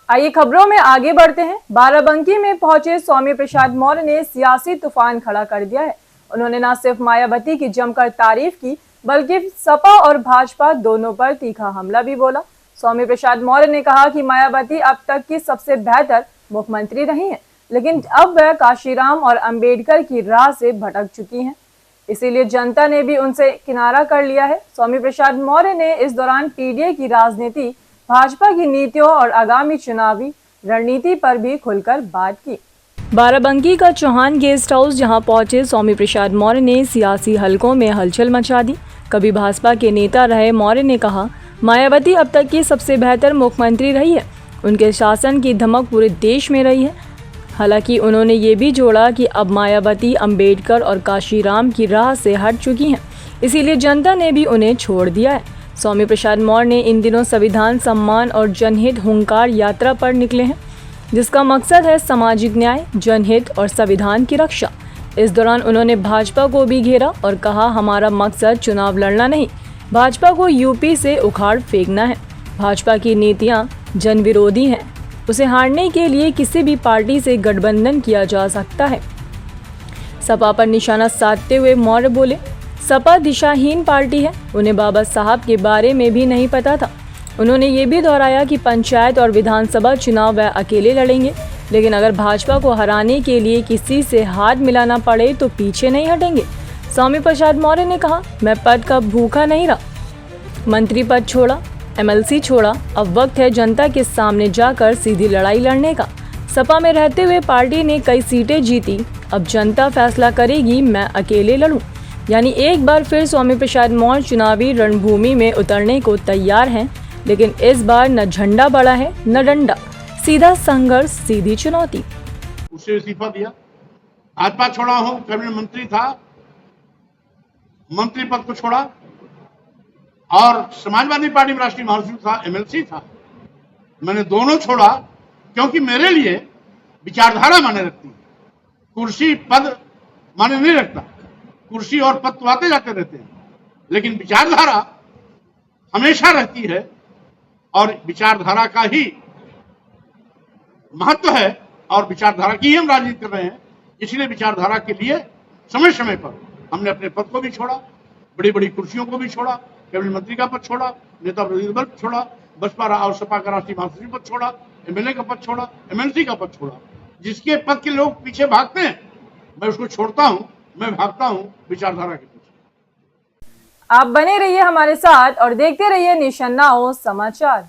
आइए खबरों में आगे बढ़ते हैं। बाराबंकी में पहुंचे स्वामी प्रसाद मौर्य ने सियासी तूफान खड़ा कर दिया है। उन्होंने न सिर्फ मायावती की जमकर तारीफ की, बल्कि सपा और भाजपा दोनों पर तीखा हमला भी बोला। स्वामी प्रसाद मौर्य ने कहा कि मायावती अब तक की सबसे बेहतर मुख्यमंत्री रही हैं, लेकिन अब वह काशीराम और अंबेडकर की राह से भटक चुकी हैं, इसीलिए जनता ने भी उनसे किनारा कर लिया है। स्वामी प्रसाद मौर्य ने इस दौरान पीडीए की राजनीति, भाजपा की नीतियों और आगामी चुनावी रणनीति पर भी खुलकर बात की। बाराबंकी का चौहान गेस्ट हाउस जहां पहुंचे स्वामी प्रसाद मौर्य ने सियासी हलकों में हलचल मचा दी। कभी भाजपा के नेता रहे मौर्य ने कहा, मायावती अब तक की सबसे बेहतर मुख्यमंत्री रही है। उनके शासन की धमक पूरे देश में रही है। हालांकि उन्होंने ये भी जोड़ा कि अब मायावती अंबेडकर और काशीराम की राह से हट चुकी हैं, इसीलिए जनता ने भी उन्हें छोड़ दिया है। स्वामी प्रसाद मौर्य ने इन दिनों संविधान सम्मान और जनहित हुंकार यात्रा पर निकले हैं, जिसका मकसद है सामाजिक न्याय, जनहित और संविधान की रक्षा। इस दौरान उन्होंने भाजपा को भी घेरा और कहा, हमारा मकसद चुनाव लड़ना नहीं, भाजपा को यूपी से उखाड़ फेंकना है। भाजपा की नीतियां जन विरोधी हैं, उसे हारने के लिए किसी भी पार्टी से गठबंधन किया जा सकता है। सपा पर निशाना साधते हुए मौर्य बोले, सपा दिशाहीन पार्टी है, उन्हें बाबा साहब के बारे में भी नहीं पता था। उन्होंने ये भी दोहराया कि पंचायत और विधानसभा चुनाव वह अकेले लड़ेंगे, लेकिन अगर भाजपा को हराने के लिए किसी से हाथ मिलाना पड़े तो पीछे नहीं हटेंगे। स्वामी प्रसाद मौर्य ने कहा, मैं पद का भूखा नहीं रहा, मंत्री पद छोड़ा, एमएलसी छोड़ा, अब वक्त है जनता के सामने जाकर सीधी लड़ाई लड़ने का। सपा में रहते हुए पार्टी ने कई सीटें जीती, अब जनता फैसला करेगी, मैं अकेले लड़ूं। यानी एक बार फिर स्वामी प्रसाद मौर्य चुनावी रणभूमि में उतरने को तैयार हैं, लेकिन इस बार न झंडा बड़ा है न डंडा, सीधा संघर्ष, सीधी चुनौती। उसे इस्तीफा दिया, भाजपा छोड़ा हूं, कैबिनेट मंत्री था, मंत्री पद को छोड़ा, और समाजवादी पार्टी में राष्ट्रीय महासचिव था, एमएलसी था। मैंने दोनों छोड़ा क्योंकि मेरे लिए विचारधारा माने रखती है, कुर्सी पद माने नहीं रखता। कुर्सी और पद तो आते जाते रहते हैं, लेकिन विचारधारा हमेशा रहती है, और विचारधारा का ही महत्व है, और विचारधारा की ही हम राजनीति कर रहे हैं। इसलिए विचारधारा के लिए समय समय पर हमने अपने पद को भी छोड़ा, बड़ी बड़ी कुर्सियों को भी छोड़ा, कैबिनेट मंत्री का पद छोड़ा, नेता प्रतिनिधि पद छोड़ा, बसपा और सपा का राष्ट्रीय महासचिव पद छोड़ा, एमएलए का पद छोड़ा, एमएलसी का पद छोड़ा। जिसके पद के लोग पीछे भागते हैं, मैं उसको छोड़ता हूं, मैं भागता हूं विचारधारा के पीछे। आप बने रहिए हमारे साथ और देखते रहिए नेशन नाउ समाचार।